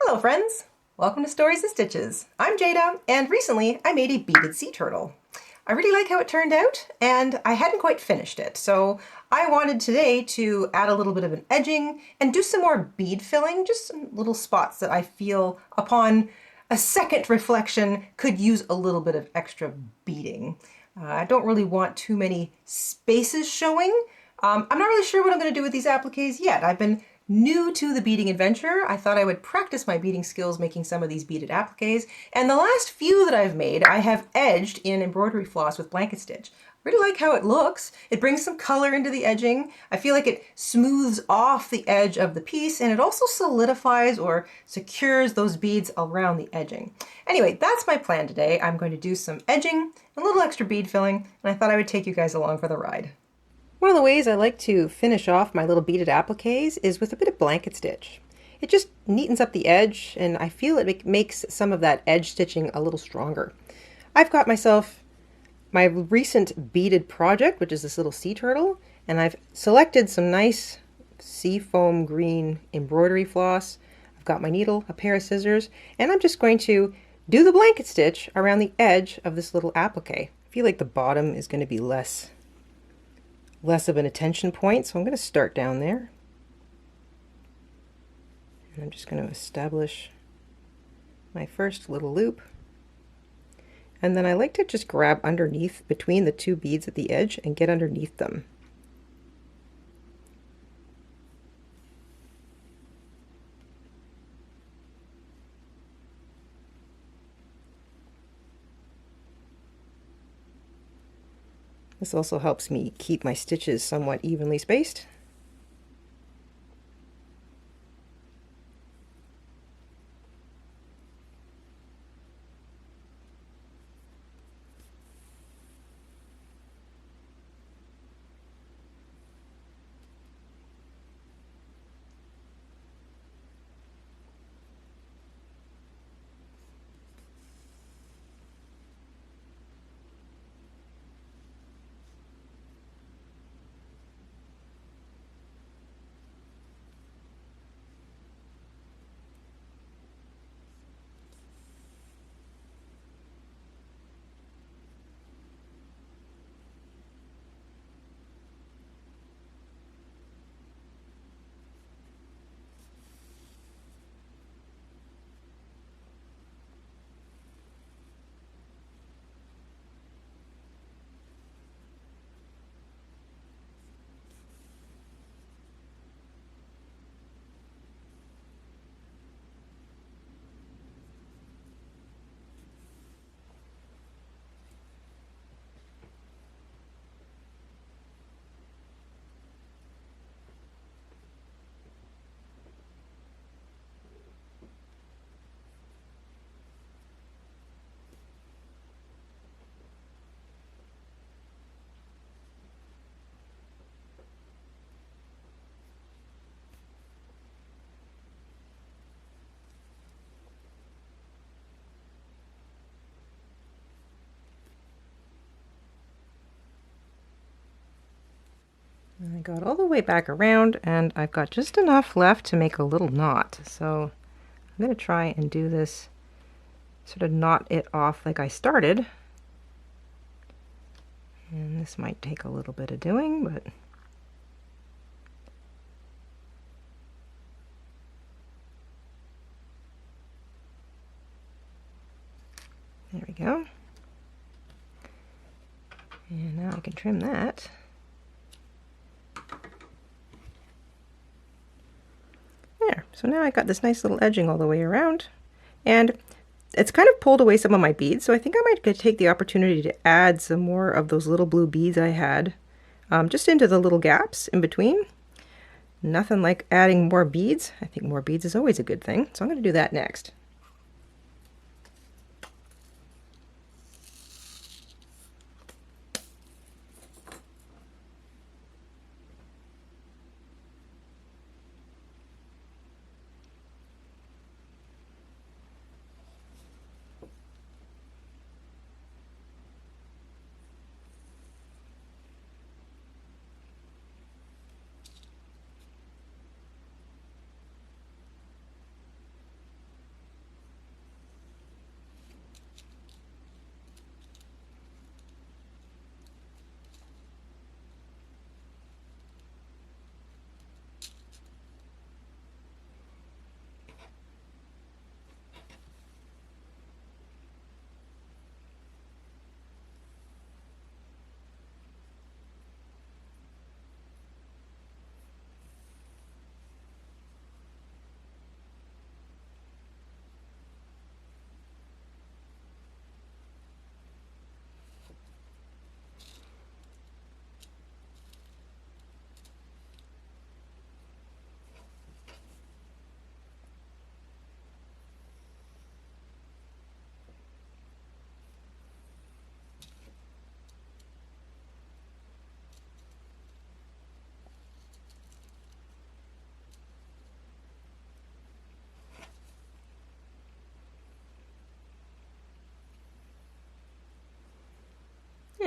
Hello friends! Welcome to Stories and Stitches. I'm Jada, and recently I made a beaded sea turtle. I really like how it turned out, and I hadn't quite finished it, so I wanted today to add a little bit of an edging and do some more bead filling, just some little spots that I feel upon a second reflection could use a little bit of extra beading. I don't really want too many spaces showing. I'm not really sure what I'm going to do with these appliques yet. I've been new to the beading adventure. I thought I would practice my beading skills making some of these beaded appliques, and the last few that I've made I have edged in embroidery floss with blanket stitch. I really like how it looks. It brings some color into the edging. I feel like it smooths off the edge of the piece, and it also solidifies or secures those beads around the edging. Anyway, that's my plan today. I'm going to do some edging, a little extra bead filling, and I thought I would take you guys along for the ride. One of the ways I like to finish off my little beaded appliques is with a bit of blanket stitch. It just neatens up the edge, and I feel it makes some of that edge stitching a little stronger. I've got myself my recent beaded project, which is this little sea turtle, and I've selected some nice seafoam green embroidery floss. I've got my needle, a pair of scissors, and I'm just going to do the blanket stitch around the edge of this little applique. I feel like the bottom is going to be less of an attention point, so I'm going to start down there. And I'm just going to establish my first little loop. And then I like to just grab underneath between the two beads at the edge and get underneath them. This also helps me keep my stitches somewhat evenly spaced. And I got all the way back around, and I've got just enough left to make a little knot. So I'm going to try and do this, sort of knot it off like I started. And this might take a little bit of doing, but there we go. And now I can trim that. There, so now I got this nice little edging all the way around, and it's kind of pulled away some of my beads, so I think I might take the opportunity to add some more of those little blue beads I had just into the little gaps in between. Nothing like adding more beads. I think more beads is always a good thing, so I'm going to do that next.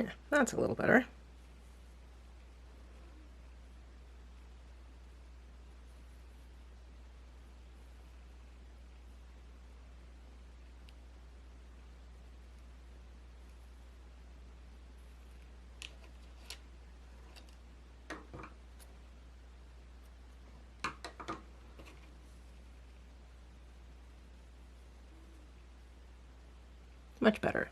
Yeah, that's a little better. Much better.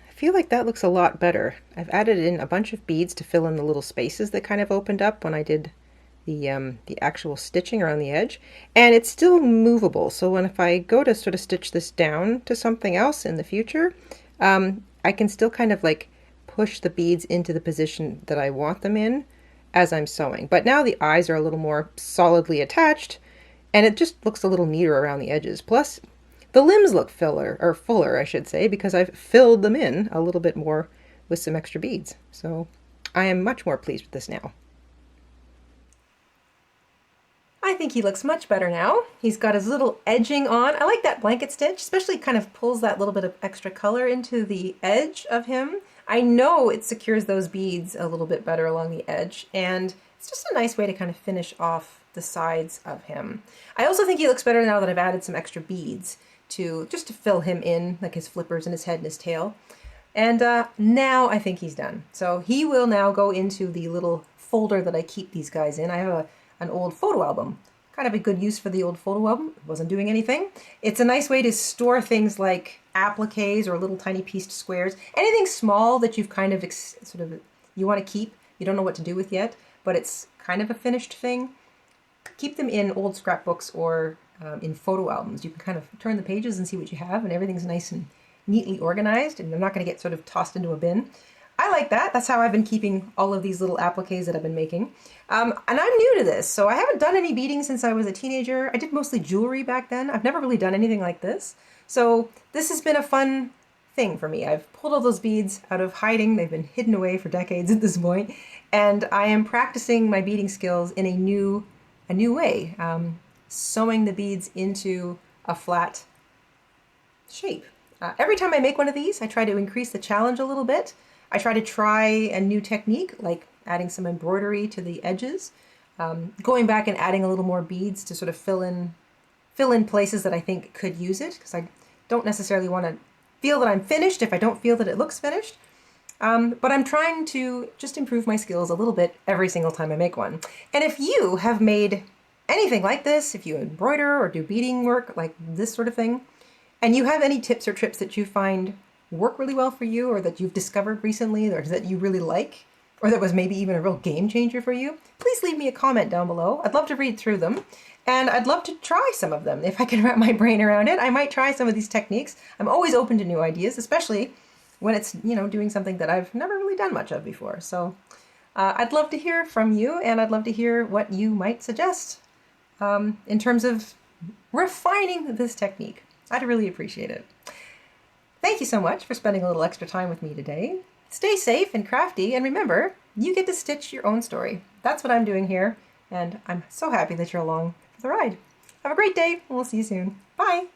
I feel like that looks a lot better. I've added in a bunch of beads to fill in the little spaces that kind of opened up when I did the actual stitching around the edge, and it's still movable. So when if I go to sort of stitch this down to something else in the future, I can still kind of like push the beads into the position that I want them in as I'm sewing. But now the eyes are a little more solidly attached, and it just looks a little neater around the edges. Plus, the limbs look fuller, I should say, because I've filled them in a little bit more with some extra beads. So I am much more pleased with this now. I think he looks much better now. He's got his little edging on. I like that blanket stitch, especially kind of pulls that little bit of extra color into the edge of him. I know it secures those beads a little bit better along the edge, and it's just a nice way to kind of finish off the sides of him. I also think he looks better now that I've added some extra beads just to fill him in, like his flippers and his head and his tail. And now I think he's done. So he will now go into the little folder that I keep these guys in. I have an old photo album kind of a good use for the old photo album. It wasn't doing anything. It's a nice way to store things like appliques or little tiny pieced squares. Anything small that you've kind of you want to keep, you don't know what to do with yet, but it's kind of a finished thing. Keep them in old scrapbooks or in photo albums. You can kind of turn the pages and see what you have, and everything's nice and neatly organized, and they're not going to get sort of tossed into a bin. I like that. That's how I've been keeping all of these little appliques that I've been making. And I'm new to this, so I haven't done any beading since I was a teenager. I did mostly jewelry back then. I've never really done anything like this. So this has been a fun thing for me. I've pulled all those beads out of hiding. They've been hidden away for decades at this point, and I am practicing my beading skills in a new way, sewing the beads into a flat shape. Every time I make one of these, I try to increase the challenge a little bit. I try to try a new technique, like adding some embroidery to the edges, going back and adding a little more beads to sort of fill in places that I think could use it, because I don't necessarily want to feel that I'm finished if I don't feel that it looks finished. But I'm trying to just improve my skills a little bit every single time I make one. And if you have made anything like this, if you embroider or do beading work like this sort of thing, and you have any tips or tricks that you find work really well for you, or that you've discovered recently, or that you really like, or that was maybe even a real game changer for you, please leave me a comment down below. I'd love to read through them, and I'd love to try some of them. If I can wrap my brain around it, I might try some of these techniques. I'm always open to new ideas, especially when it's, doing something that I've never really done much of before. So I'd love to hear from you, and I'd love to hear what you might suggest in terms of refining this technique. I'd really appreciate it. Thank you so much for spending a little extra time with me today. Stay safe and crafty, and remember, you get to stitch your own story. That's what I'm doing here, and I'm so happy that you're along for the ride. Have a great day, and we'll see you soon. Bye!